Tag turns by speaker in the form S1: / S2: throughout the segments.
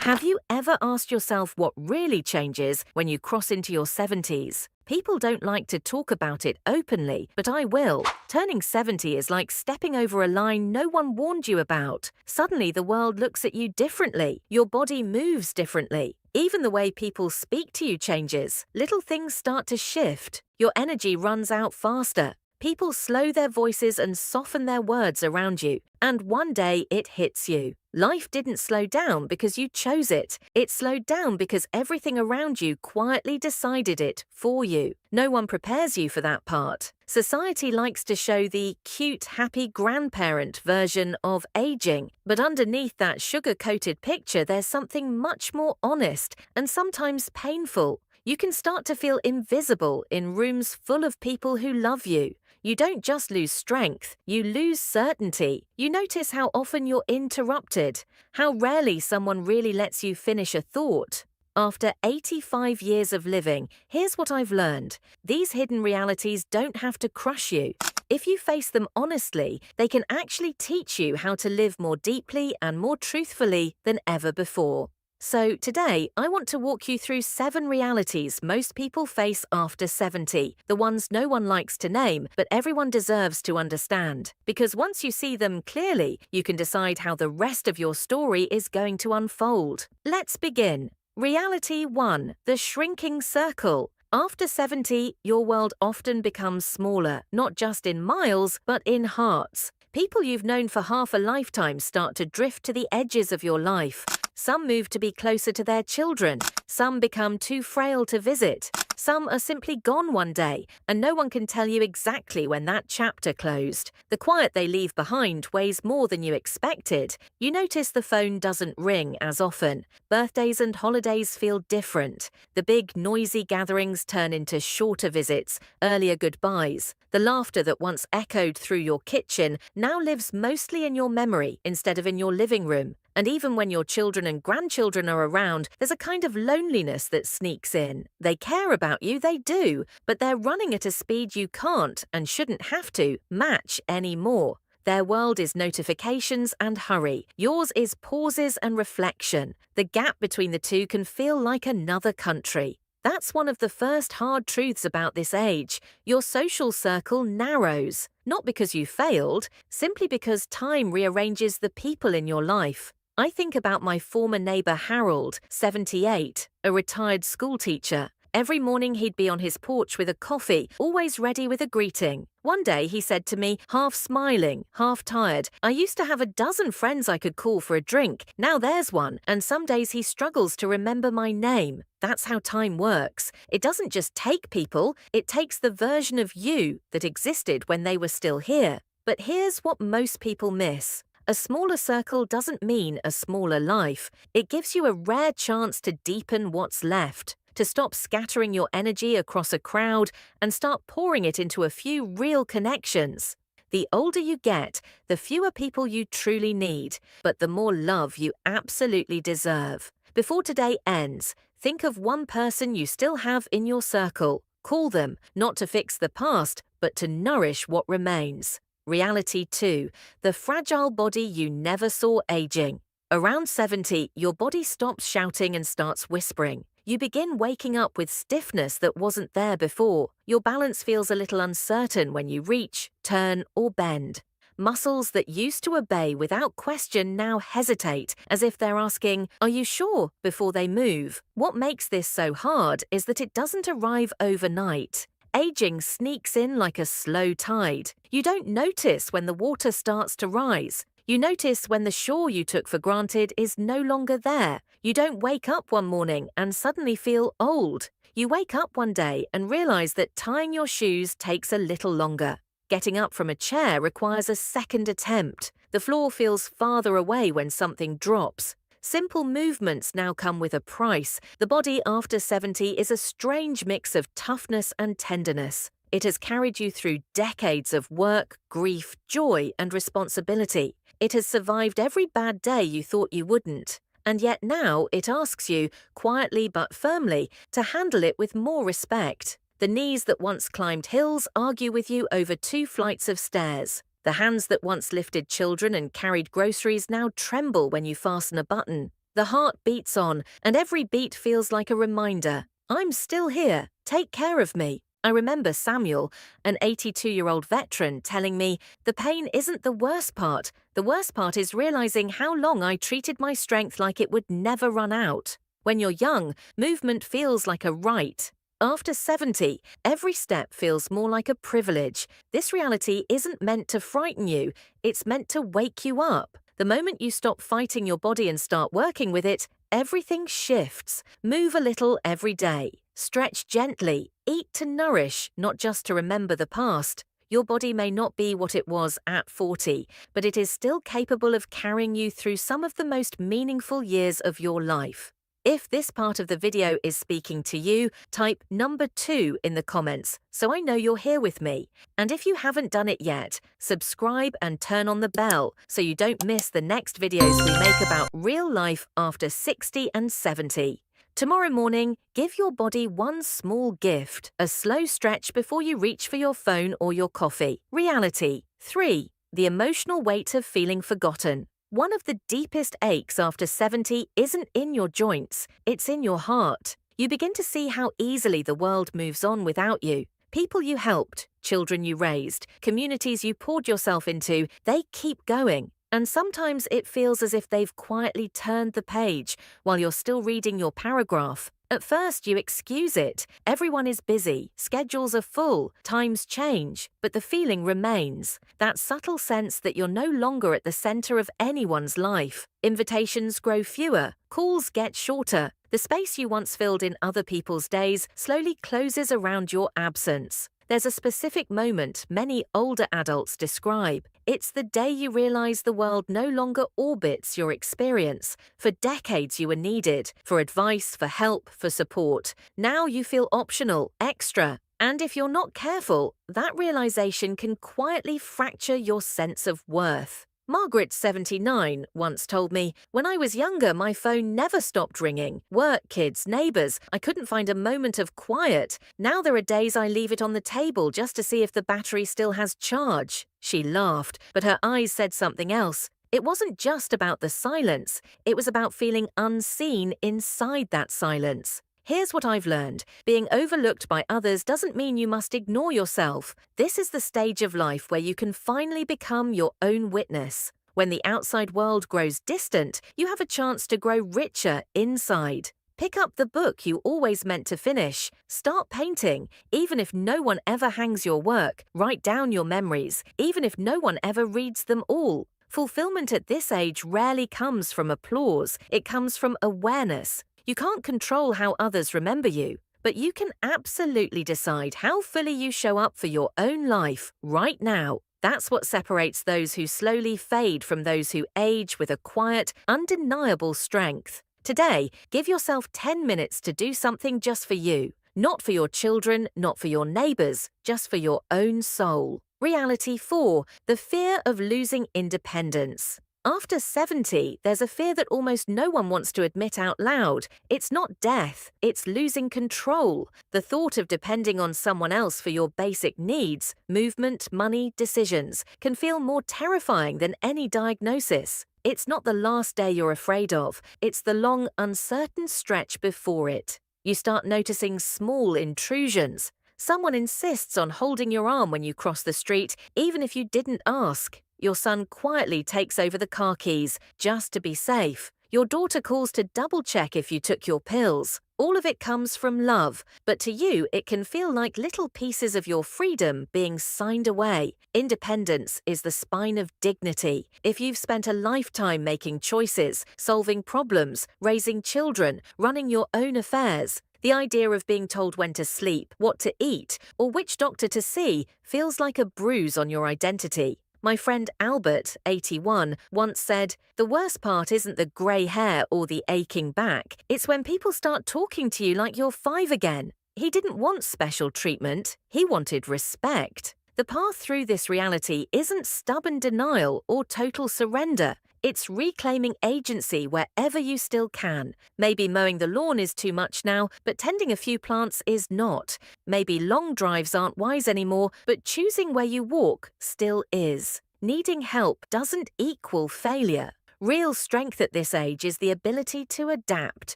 S1: Have you ever asked yourself what really changes when you cross into your 70s? People don't like to talk about it openly, but I will. Turning 70 is like stepping over a line no one warned you about. Suddenly the world looks at you differently. Your body moves differently. Even the way people speak to you changes. Little things start to shift. Your energy runs out faster. People slow their voices and soften their words around you. And one day it hits you. Life didn't slow down because you chose it. It slowed down because everything around you quietly decided it for you. No one prepares you for that part. Society likes to show the cute, happy grandparent version of aging, but underneath that sugar-coated picture there's something much more honest and sometimes painful. You can start to feel invisible in rooms full of people who love you. You don't just lose strength, you lose certainty. You notice how often you're interrupted, how rarely someone really lets you finish a thought. After 85 years of living, here's what I've learned. These hidden realities don't have to crush you. If you face them honestly, they can actually teach you how to live more deeply and more truthfully than ever before. So today, I want to walk you through 7 realities most people face after 70, the ones no one likes to name, but everyone deserves to understand. Because once you see them clearly, you can decide how the rest of your story is going to unfold. Let's begin. Reality 1. The shrinking circle. After 70, your world often becomes smaller, not just in miles, but in hearts. People you've known for half a lifetime start to drift to the edges of your life. Some move to be closer to their children. Some become too frail to visit. Some are simply gone one day, and no one can tell you exactly when that chapter closed. The quiet they leave behind weighs more than you expected. You notice the phone doesn't ring as often. Birthdays and holidays feel different. The big, noisy gatherings turn into shorter visits, earlier goodbyes. The laughter that once echoed through your kitchen now lives mostly in your memory instead of in your living room. And even when your children and grandchildren are around, there's a kind of loneliness that sneaks in. They care about you, they do, but they're running at a speed you can't, and shouldn't have to, match anymore. Their world is notifications and hurry. Yours is pauses and reflection. The gap between the two can feel like another country. That's one of the first hard truths about this age. Your social circle narrows. Not because you failed, simply because time rearranges the people in your life. I think about my former neighbor Harold, 78, a retired schoolteacher. Every morning he'd be on his porch with a coffee, always ready with a greeting. One day he said to me, half smiling, half tired, "I used to have a dozen friends I could call for a drink. Now there's one, and some days he struggles to remember my name." That's how time works. It doesn't just take people, it takes the version of you that existed when they were still here. But here's what most people miss. A smaller circle doesn't mean a smaller life. It gives you a rare chance to deepen what's left, to stop scattering your energy across a crowd and start pouring it into a few real connections. The older you get, the fewer people you truly need, but the more love you absolutely deserve. Before today ends, think of one person you still have in your circle. Call them, not to fix the past, but to nourish what remains. Reality 2. The fragile body you never saw aging. Around 70, your body stops shouting and starts whispering. You begin waking up with stiffness that wasn't there before. Your balance feels a little uncertain when you reach, turn, or bend. Muscles that used to obey without question now hesitate, as if they're asking, "Are you sure?" before they move. What makes this so hard is that it doesn't arrive overnight. Aging sneaks in like a slow tide. You don't notice when the water starts to rise. You notice when the shore you took for granted is no longer there. You don't wake up one morning and suddenly feel old. You wake up one day and realize that tying your shoes takes a little longer. Getting up from a chair requires a second attempt. The floor feels farther away when something drops. Simple movements now come with a price. The body after 70 is a strange mix of toughness and tenderness. It has carried you through decades of work, grief, joy, and responsibility. It has survived every bad day you thought you wouldn't. And yet now it asks you, quietly but firmly, to handle it with more respect. The knees that once climbed hills argue with you over 2 flights of stairs. The hands that once lifted children and carried groceries now tremble when you fasten a button. The heart beats on, and every beat feels like a reminder. I'm still here. Take care of me. I remember Samuel, an 82-year-old veteran, telling me, the pain isn't the worst part. The worst part is realizing how long I treated my strength like it would never run out. When you're young, movement feels like a right. After 70, every step feels more like a privilege. This reality isn't meant to frighten you, it's meant to wake you up. The moment you stop fighting your body and start working with it, everything shifts. Move a little every day. Stretch gently. Eat to nourish, not just to remember the past. Your body may not be what it was at 40, but it is still capable of carrying you through some of the most meaningful years of your life. If this part of the video is speaking to you, type number 2 in the comments so I know you're here with me. And if you haven't done it yet, subscribe and turn on the bell so you don't miss the next videos we make about real life after 60 and 70. Tomorrow morning, give your body one small gift, a slow stretch before you reach for your phone or your coffee. Reality 3. The emotional weight of feeling forgotten. One of the deepest aches after 70 isn't in your joints, it's in your heart. You begin to see how easily the world moves on without you. People you helped, children you raised, communities you poured yourself into, they keep going. And sometimes it feels as if they've quietly turned the page while you're still reading your paragraph. At first, you excuse it. Everyone is busy, schedules are full, times change, but the feeling remains. That subtle sense that you're no longer at the center of anyone's life. Invitations grow fewer, calls get shorter. The space you once filled in other people's days slowly closes around your absence. There's a specific moment many older adults describe. It's the day you realize the world no longer orbits your experience. For decades you were needed, for advice, for help, for support. Now you feel optional, extra. And if you're not careful, that realization can quietly fracture your sense of worth. Margaret, 79, once told me, when I was younger, my phone never stopped ringing. Work, kids, neighbors, I couldn't find a moment of quiet. Now there are days I leave it on the table just to see if the battery still has charge. She laughed, but her eyes said something else. It wasn't just about the silence, it was about feeling unseen inside that silence. Here's what I've learned. Being overlooked by others doesn't mean you must ignore yourself. This is the stage of life where you can finally become your own witness. When the outside world grows distant, you have a chance to grow richer inside. Pick up the book you always meant to finish. Start painting. Even if no one ever hangs your work, write down your memories, even if no one ever reads them all. Fulfillment at this age rarely comes from applause. It comes from awareness. You can't control how others remember you, but you can absolutely decide how fully you show up for your own life right now. That's what separates those who slowly fade from those who age with a quiet, undeniable strength. Today, give yourself 10 minutes to do something just for you. Not for your children, not for your neighbors, just for your own soul. Reality 4. The fear of losing independence. After 70, there's a fear that almost no one wants to admit out loud. It's not death, it's losing control. The thought of depending on someone else for your basic needs, movement, money, decisions, can feel more terrifying than any diagnosis. It's not the last day you're afraid of, it's the long, uncertain stretch before it. You start noticing small intrusions. Someone insists on holding your arm when you cross the street, even if you didn't ask. Your son quietly takes over the car keys, just to be safe. Your daughter calls to double-check if you took your pills. All of it comes from love, but to you it can feel like little pieces of your freedom being signed away. Independence is the spine of dignity. If you've spent a lifetime making choices, solving problems, raising children, running your own affairs, the idea of being told when to sleep, what to eat, or which doctor to see feels like a bruise on your identity. My friend Albert, 81, once said, "The worst part isn't the grey hair or the aching back. It's when people start talking to you like you're 5 again." He didn't want special treatment. He wanted respect. The path through this reality isn't stubborn denial or total surrender. It's reclaiming agency wherever you still can. Maybe mowing the lawn is too much now, but tending a few plants is not. Maybe long drives aren't wise anymore, but choosing where you walk still is. Needing help doesn't equal failure. Real strength at this age is the ability to adapt,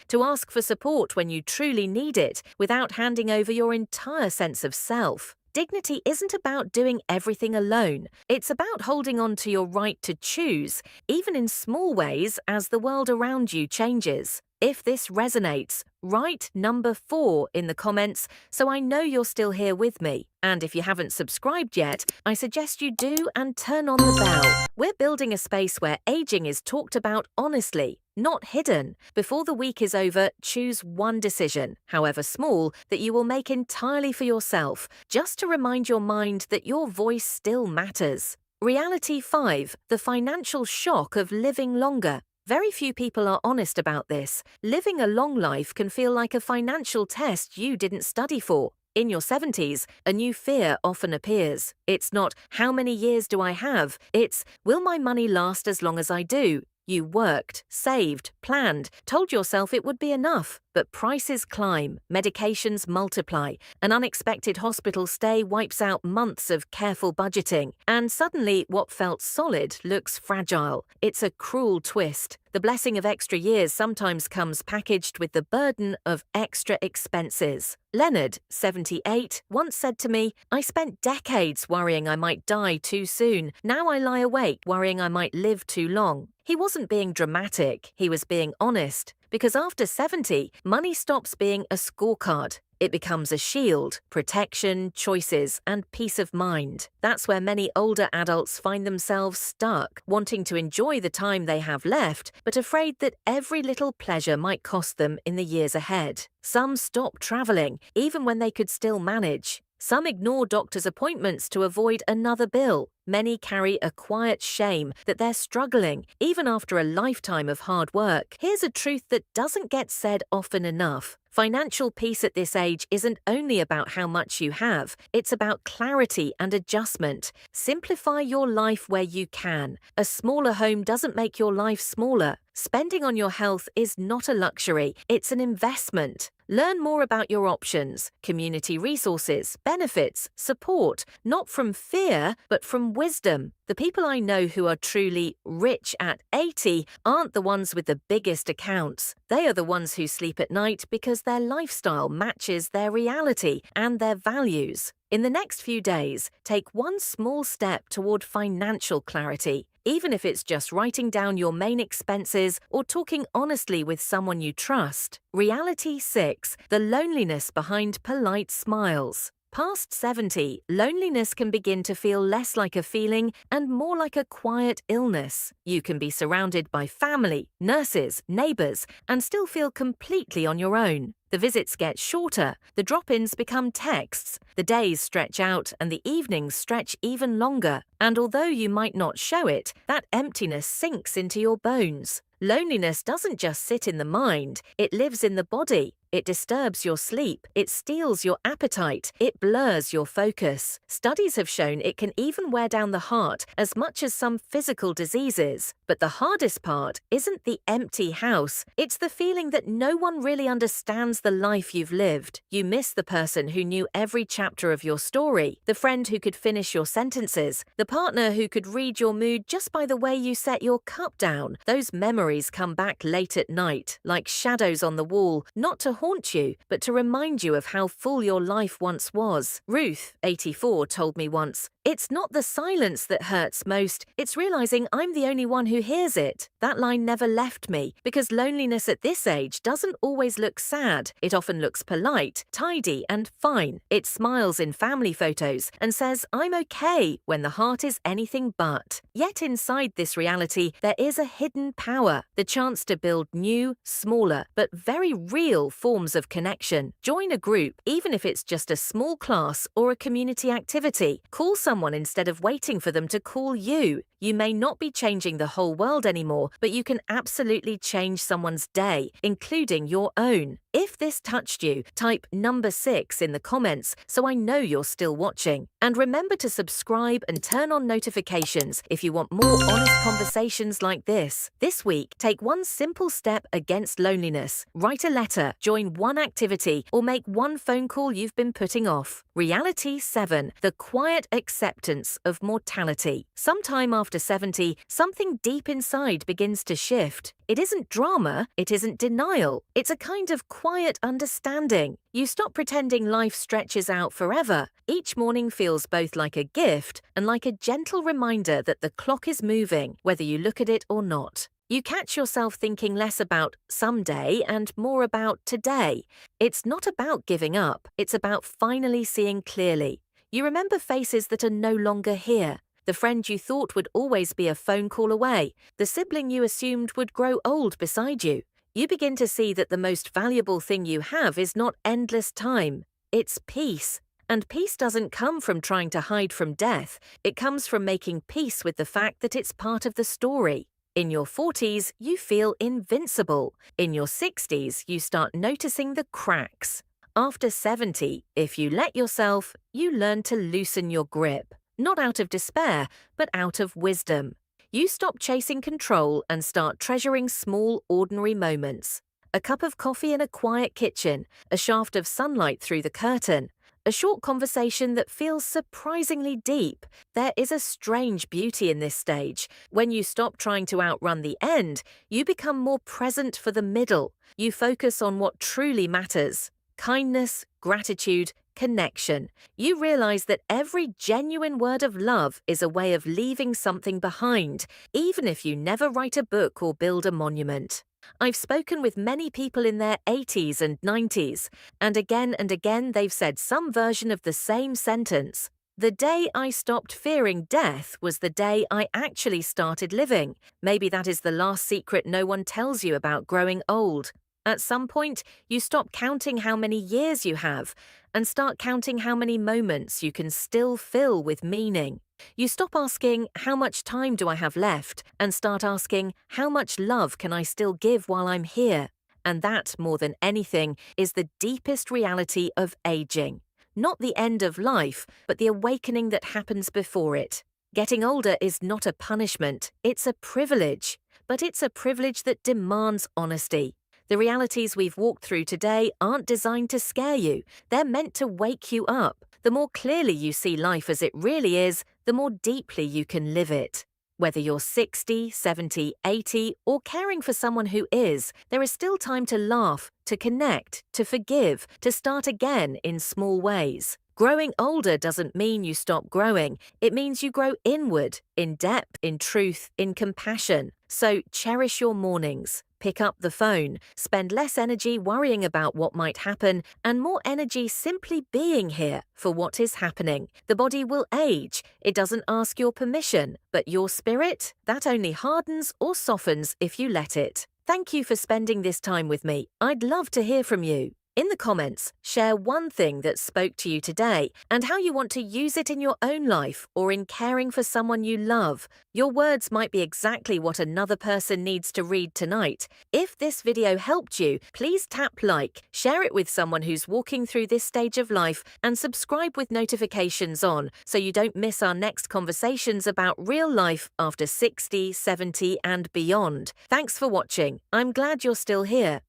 S1: to ask for support when you truly need it, without handing over your entire sense of self. Dignity isn't about doing everything alone. It's about holding on to your right to choose, even in small ways as the world around you changes. If this resonates, write number 4 in the comments so I know you're still here with me. And if you haven't subscribed yet, I suggest you do and turn on the bell. We're building a space where aging is talked about honestly, not hidden. Before the week is over, choose one decision, however small, that you will make entirely for yourself, just to remind your mind that your voice still matters. Reality 5, the financial shock of living longer. Very few people are honest about this. Living a long life can feel like a financial test you didn't study for. In your 70s, a new fear often appears. It's not, how many years do I have? It's, will my money last as long as I do? You worked, saved, planned, told yourself it would be enough. But prices climb, medications multiply, an unexpected hospital stay wipes out months of careful budgeting, and suddenly what felt solid looks fragile. It's a cruel twist. The blessing of extra years sometimes comes packaged with the burden of extra expenses. Leonard, 78, once said to me, "I spent decades worrying I might die too soon. Now I lie awake worrying I might live too long." He wasn't being dramatic, he was being honest. Because after 70, money stops being a scorecard. It becomes a shield, protection, choices, and peace of mind. That's where many older adults find themselves stuck, wanting to enjoy the time they have left, but afraid that every little pleasure might cost them in the years ahead. Some stop traveling, even when they could still manage. Some ignore doctor's appointments to avoid another bill. Many carry a quiet shame that they're struggling, even after a lifetime of hard work. Here's a truth that doesn't get said often enough. Financial peace at this age isn't only about how much you have, it's about clarity and adjustment. Simplify your life where you can. A smaller home doesn't make your life smaller. Spending on your health is not a luxury, it's an investment. Learn more about your options, community resources, benefits, support, not from fear, but from wisdom. The people I know who are truly rich at 80 aren't the ones with the biggest accounts. They are the ones who sleep at night because their lifestyle matches their reality and their values. In the next few days, take one small step toward financial clarity. Even if it's just writing down your main expenses or talking honestly with someone you trust. Reality 6, the loneliness behind polite smiles. Past 70, loneliness can begin to feel less like a feeling and more like a quiet illness. You can be surrounded by family, nurses, neighbors, and still feel completely on your own. The visits get shorter, the drop-ins become texts, the days stretch out and the evenings stretch even longer. And although you might not show it, that emptiness sinks into your bones. Loneliness doesn't just sit in the mind, it lives in the body. It disturbs your sleep, it steals your appetite, it blurs your focus. Studies have shown it can even wear down the heart as much as some physical diseases. But the hardest part isn't the empty house, it's the feeling that no one really understands the life you've lived. You miss the person who knew every chapter of your story, the friend who could finish your sentences, the partner who could read your mood just by the way you set your cup down. Those memories come back late at night, like shadows on the wall, not to haunt you, but to remind you of how full your life once was. Ruth, 84, told me once, "It's not the silence that hurts most, it's realizing I'm the only one who hears it." That line never left me, because loneliness at this age doesn't always look sad. It often looks polite, tidy, and fine. It smiles in family photos and says, "I'm okay," when the heart is anything but. Yet inside this reality, there is a hidden power, the chance to build new, smaller, but very real forms of connection. Join a group, even if it's just a small class or a community activity. Call someone instead of waiting for them to call you. You may not be changing the whole world anymore, but you can absolutely change someone's day, including your own. If this touched you, type number 6 in the comments so I know you're still watching. And remember to subscribe and turn on notifications if you want more honest conversations like this. This week, take one simple step against loneliness. Write a letter, join one activity, or make one phone call you've been putting off. Reality 7, the quiet acceptance of mortality. Sometime after after 70, something deep inside begins to shift. It isn't drama, it isn't denial. It's a kind of quiet understanding. You stop pretending life stretches out forever. Each morning feels both like a gift and like a gentle reminder that the clock is moving, whether you look at it or not. You catch yourself thinking less about someday and more about today. It's not about giving up, it's about finally seeing clearly. You remember faces that are no longer here. The friend you thought would always be a phone call away. The sibling you assumed would grow old beside you. You begin to see that the most valuable thing you have is not endless time. It's peace. And peace doesn't come from trying to hide from death. It comes from making peace with the fact that it's part of the story. In your 40s, you feel invincible. In your 60s, you start noticing the cracks. After 70, if you let yourself, you learn to loosen your grip. Not out of despair, but out of wisdom. You stop chasing control and start treasuring small, ordinary moments. A cup of coffee in a quiet kitchen, a shaft of sunlight through the curtain, a short conversation that feels surprisingly deep. There is a strange beauty in this stage. When you stop trying to outrun the end, you become more present for the middle. You focus on what truly matters. Kindness, gratitude, connection. You realize that every genuine word of love is a way of leaving something behind, even if you never write a book or build a monument. I've spoken with many people in their 80s and 90s, and again they've said some version of the same sentence. The day I stopped fearing death was the day I actually started living. Maybe that is the last secret no one tells you about growing old. At some point, you stop counting how many years you have and start counting how many moments you can still fill with meaning. You stop asking, how much time do I have left, and start asking, how much love can I still give while I'm here? And that, more than anything, is the deepest reality of aging. Not the end of life, but the awakening that happens before it. Getting older is not a punishment, it's a privilege. But it's a privilege that demands honesty. The realities we've walked through today aren't designed to scare you. They're meant to wake you up. The more clearly you see life as it really is, the more deeply you can live it. Whether you're 60, 70, 80, or caring for someone who is, there is still time to laugh, to connect, to forgive, to start again in small ways. Growing older doesn't mean you stop growing. It means you grow inward, in depth, in truth, in compassion. So cherish your mornings. Pick up the phone, spend less energy worrying about what might happen, and more energy simply being here for what is happening. The body will age. It doesn't ask your permission, but your spirit, that only hardens or softens if you let it. Thank you for spending this time with me. I'd love to hear from you. In the comments, share one thing that spoke to you today and how you want to use it in your own life or in caring for someone you love. Your words might be exactly what another person needs to read tonight. If this video helped you, please tap like, share it with someone who's walking through this stage of life, and subscribe with notifications on so you don't miss our next conversations about real life after 60, 70 and beyond. Thanks for watching. I'm glad you're still here.